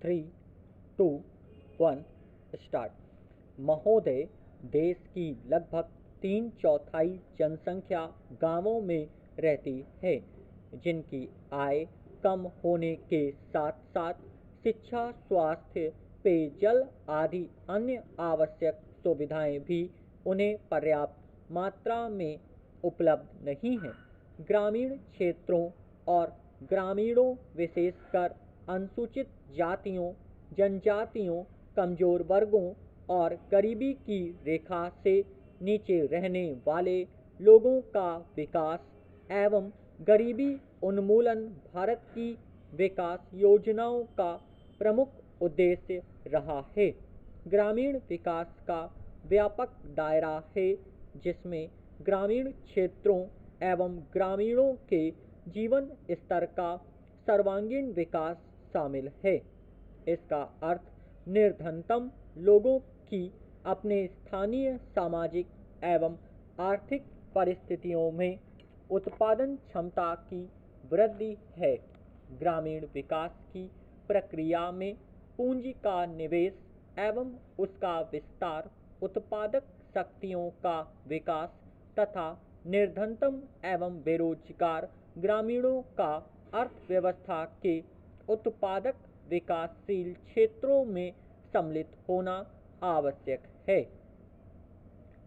3, 2, 1 start. महोदय, देश की लगभग 3/4 जनसंख्या गांवों में रहती है, जिनकी आय कम होने के साथ साथ शिक्षा, स्वास्थ्य, पेयजल आदि अन्य आवश्यक सुविधाएं भी उन्हें पर्याप्त मात्रा में उपलब्ध नहीं हैं। ग्रामीण क्षेत्रों और ग्रामीणों, विशेषकर अनुसूचित जातियों, जनजातियों, कमजोर वर्गों और गरीबी की रेखा से नीचे रहने वाले लोगों का विकास एवं गरीबी उन्मूलन भारत की विकास योजनाओं का प्रमुख उद्देश्य रहा है। ग्रामीण विकास का व्यापक दायरा है, जिसमें ग्रामीण क्षेत्रों एवं ग्रामीणों के जीवन स्तर का सर्वांगीण विकास शामिल है। इसका अर्थ निर्धनतम लोगों की अपने स्थानीय सामाजिक एवं आर्थिक परिस्थितियों में उत्पादन क्षमता की वृद्धि है। ग्रामीण विकास की प्रक्रिया में पूंजी का निवेश एवं उसका विस्तार, उत्पादक शक्तियों का विकास तथा निर्धनतम एवं बेरोजगार ग्रामीणों का अर्थव्यवस्था के उत्पादक विकासशील क्षेत्रों में सम्मिलित होना आवश्यक है।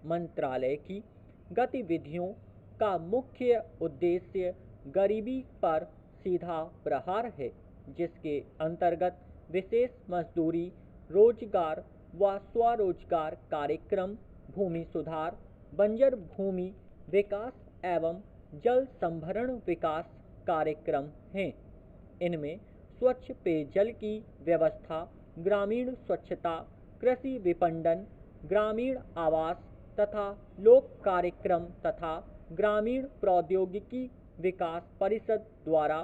मंत्रालय की गतिविधियों का मुख्य उद्देश्य गरीबी पर सीधा प्रहार है, जिसके अंतर्गत विशेष मजदूरी, रोजगार व स्वरोजगार कार्यक्रम, भूमि सुधार, बंजर भूमि विकास एवं जल संभरण विकास कार्यक्रम हैं। इनमें स्वच्छ पेयजल की व्यवस्था, ग्रामीण स्वच्छता, कृषि विपणन, ग्रामीण आवास तथा लोक कार्यक्रम तथा ग्रामीण प्रौद्योगिकी विकास परिषद द्वारा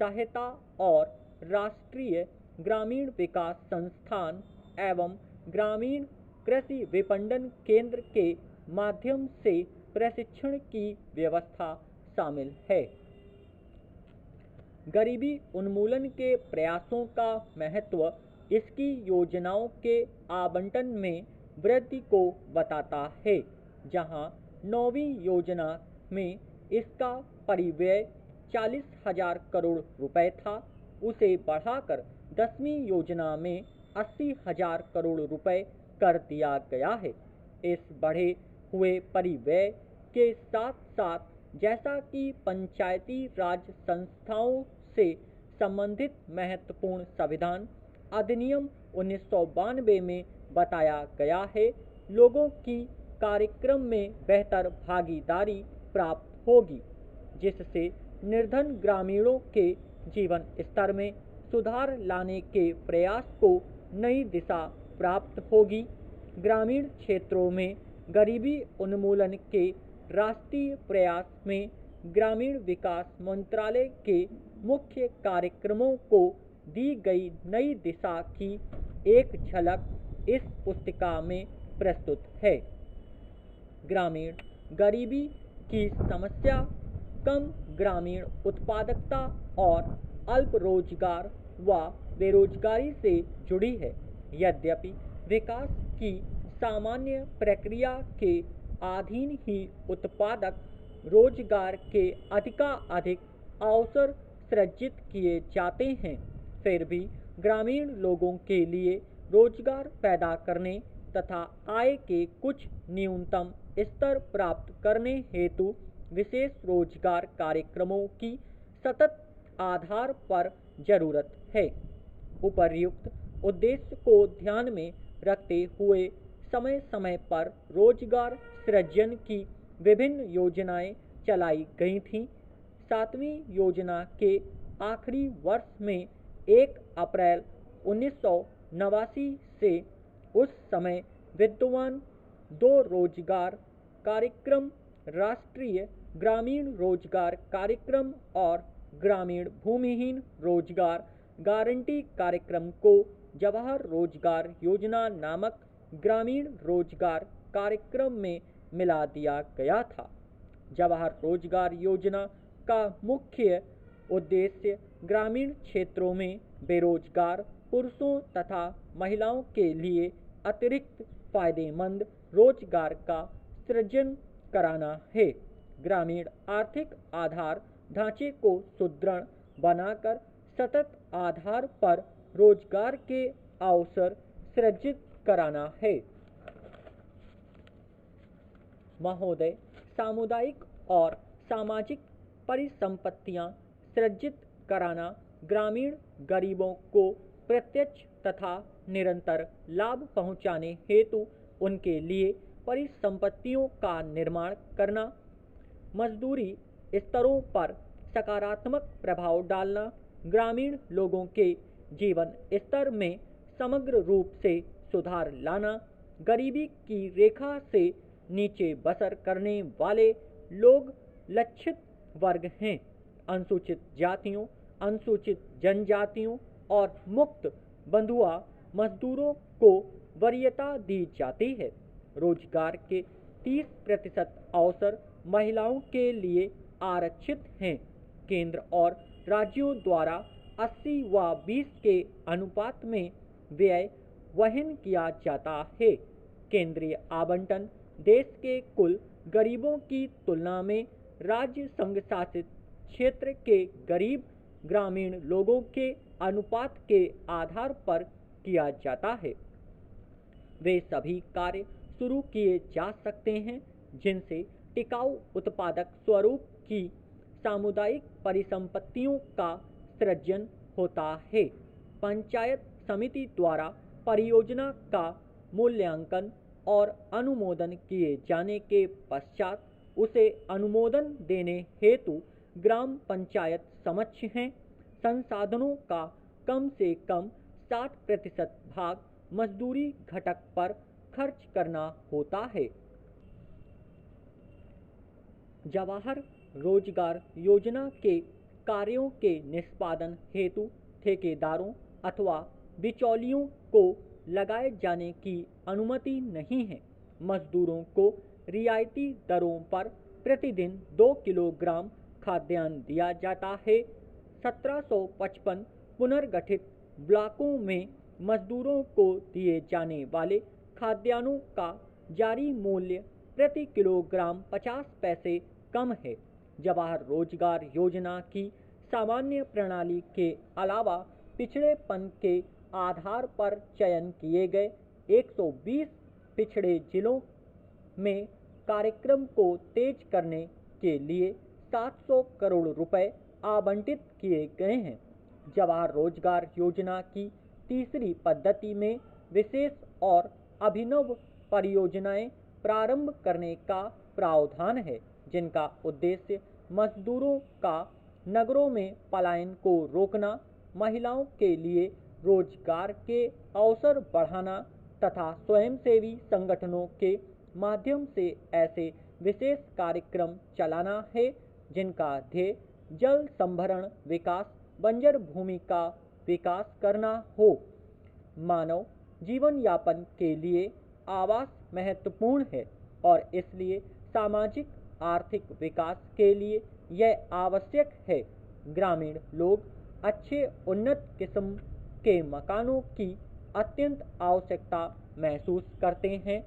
सहायता और राष्ट्रीय ग्रामीण विकास संस्थान एवं ग्रामीण कृषि विपणन केंद्र के माध्यम से प्रशिक्षण की व्यवस्था शामिल है। गरीबी उन्मूलन के प्रयासों का महत्व इसकी योजनाओं के आवंटन में वृद्धि को बताता है। जहां 9वीं योजना में इसका परिव्यय 40,000 करोड़ रुपए था, उसे बढ़ाकर 10वीं योजना में 80,000 करोड़ रुपए कर दिया गया है। इस बढ़े हुए परिव्यय के साथ साथ जैसा कि पंचायती राज संस्थाओं से संबंधित महत्वपूर्ण संविधान अधिनियम 1992 में बताया गया है, लोगों की कार्यक्रम में बेहतर भागीदारी प्राप्त होगी, जिससे निर्धन ग्रामीणों के जीवन स्तर में सुधार लाने के प्रयास को नई दिशा प्राप्त होगी। ग्रामीण क्षेत्रों में गरीबी उन्मूलन के राष्ट्रीय प्रयास में ग्रामीण विकास मंत्रालय के मुख्य कार्यक्रमों को दी गई नई दिशा की एक झलक इस पुस्तिका में प्रस्तुत है। ग्रामीण गरीबी की समस्या कम ग्रामीण उत्पादकता और अल्प रोजगार व बेरोजगारी से जुड़ी है। यद्यपि विकास की सामान्य प्रक्रिया के अधीन ही उत्पादक रोजगार के अधिकाधिक अवसर सृजित किए जाते हैं, फिर भी ग्रामीण लोगों के लिए रोजगार पैदा करने तथा आय के कुछ न्यूनतम स्तर प्राप्त करने हेतु विशेष रोजगार कार्यक्रमों की सतत आधार पर जरूरत है। उपर्युक्त उद्देश्य को ध्यान में रखते हुए समय समय पर रोजगार सृजन की विभिन्न योजनाएं चलाई गई थीं। 7वीं योजना के आखिरी वर्ष में 1 अप्रैल 1989 से उस समय विद्यमान 2 रोजगार कार्यक्रम, राष्ट्रीय ग्रामीण रोजगार कार्यक्रम और ग्रामीण भूमिहीन रोजगार गारंटी कार्यक्रम को जवाहर रोजगार योजना नामक ग्रामीण रोजगार कार्यक्रम में मिला दिया गया था। जवाहर रोजगार योजना का मुख्य उद्देश्य ग्रामीण क्षेत्रों में बेरोजगार पुरुषों तथा महिलाओं के लिए अतिरिक्त फायदेमंद रोजगार का सृजन कराना है। ग्रामीण आर्थिक आधार ढांचे को सुदृढ़ बनाकर सतत आधार पर रोजगार के अवसर सृजित कराना है। महोदय, सामुदायिक और सामाजिक परिसंपत्तियां सृजित कराना ग्रामीण गरीबों को प्रत्यक्ष तथा निरंतर लाभ पहुंचाने हेतु उनके लिए परिसंपत्तियों का निर्माण करना, मजदूरी स्तरों पर सकारात्मक प्रभाव डालना, ग्रामीण लोगों के जीवन स्तर में समग्र रूप से सुधार लाना, गरीबी की रेखा से नीचे बसर करने वाले लोग लक्षित वर्ग हैं। अनुसूचित जातियों, अनुसूचित जनजातियों और मुक्त बंधुआ मजदूरों को वरीयता दी जाती है। रोजगार के 30% अवसर महिलाओं के लिए आरक्षित हैं। केंद्र और राज्यों द्वारा 80 व 20 के अनुपात में व्यय वहन किया जाता है। केंद्रीय आवंटन देश के कुल गरीबों की तुलना में राज्य संघ शासित क्षेत्र के गरीब ग्रामीण लोगों के अनुपात के आधार पर किया जाता है। वे सभी कार्य शुरू किए जा सकते हैं जिनसे टिकाऊ उत्पादक स्वरूप की सामुदायिक परिसंपत्तियों का सृजन होता है। पंचायत समिति द्वारा परियोजना का मूल्यांकन और अनुमोदन किए जाने के पश्चात उसे अनुमोदन देने हेतु ग्राम पंचायत समक्ष हैं। संसाधनों का कम से कम 60% भाग मजदूरी घटक पर खर्च करना होता है। जवाहर रोजगार योजना के कार्यों के निष्पादन हेतु ठेकेदारों अथवा बिचौलियों को लगाए जाने की अनुमति नहीं है। मजदूरों को रियायती दरों पर प्रतिदिन 2 किलोग्राम खाद्यान्न दिया जाता है। 1755 पुनर्गठित ब्लॉकों में मजदूरों को दिए जाने वाले खाद्यान्नों का जारी मूल्य प्रति किलोग्राम 50 पैसे कम है। जवाहर रोजगार योजना की सामान्य प्रणाली के अलावा पिछड़ेपन के आधार पर चयन किए गए 120 पिछड़े जिलों में कार्यक्रम को तेज करने के लिए 700 करोड़ रुपए आवंटित किए गए हैं। जवाहर रोजगार योजना की तीसरी पद्धति में विशेष और अभिनव परियोजनाएं प्रारंभ करने का प्रावधान है, जिनका उद्देश्य मजदूरों का नगरों में पलायन को रोकना, महिलाओं के लिए रोजगार के अवसर बढ़ाना तथा स्वयंसेवी संगठनों के माध्यम से ऐसे विशेष कार्यक्रम चलाना है जिनका ध्येय जल संभरण विकास, बंजर भूमि का विकास करना हो। मानव जीवन यापन के लिए आवास महत्वपूर्ण है और इसलिए सामाजिक आर्थिक विकास के लिए यह आवश्यक है। ग्रामीण लोग अच्छे उन्नत किस्म के मकानों की अत्यंत आवश्यकता महसूस करते हैं।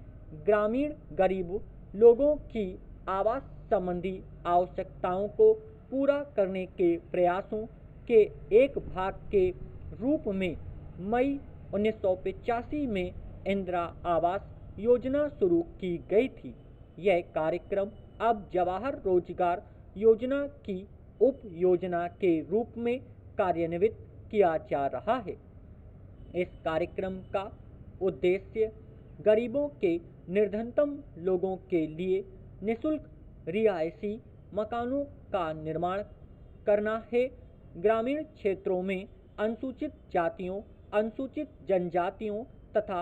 ग्रामीण गरीब लोगों की आवास संबंधी आवश्यकताओं को पूरा करने के प्रयासों के एक भाग के रूप में मई 1985 में इंदिरा आवास योजना शुरू की गई थी। यह कार्यक्रम अब जवाहर रोजगार योजना की उप योजना के रूप में कार्यान्वित किया जा रहा है। इस कार्यक्रम का उद्देश्य गरीबों के निर्धनतम लोगों के लिए निःशुल्क रिहायशी मकानों का निर्माण करना है। ग्रामीण क्षेत्रों में अनुसूचित जातियों, अनुसूचित जनजातियों तथा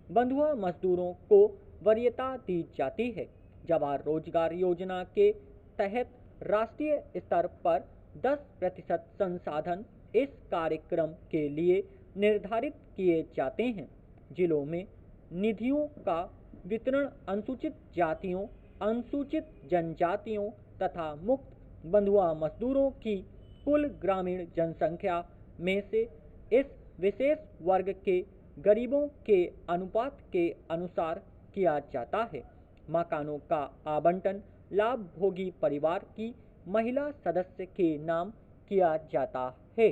बंधुआ मजदूरों को वरीयता दी जाती है। जवाहर रोजगार योजना के तहत राष्ट्रीय स्तर पर 10% संसाधन इस कार्यक्रम के लिए निर्धारित किए जाते हैं। जिलों में निधियों का वितरण अनुसूचित जातियों, अनुसूचित जनजातियों तथा मुक्त बंधुआ मजदूरों की कुल ग्रामीण जनसंख्या में से इस विशेष वर्ग के गरीबों के अनुपात के अनुसार किया जाता है। मकानों का आवंटन लाभ भोगी परिवार की महिला सदस्य के नाम किया जाता है।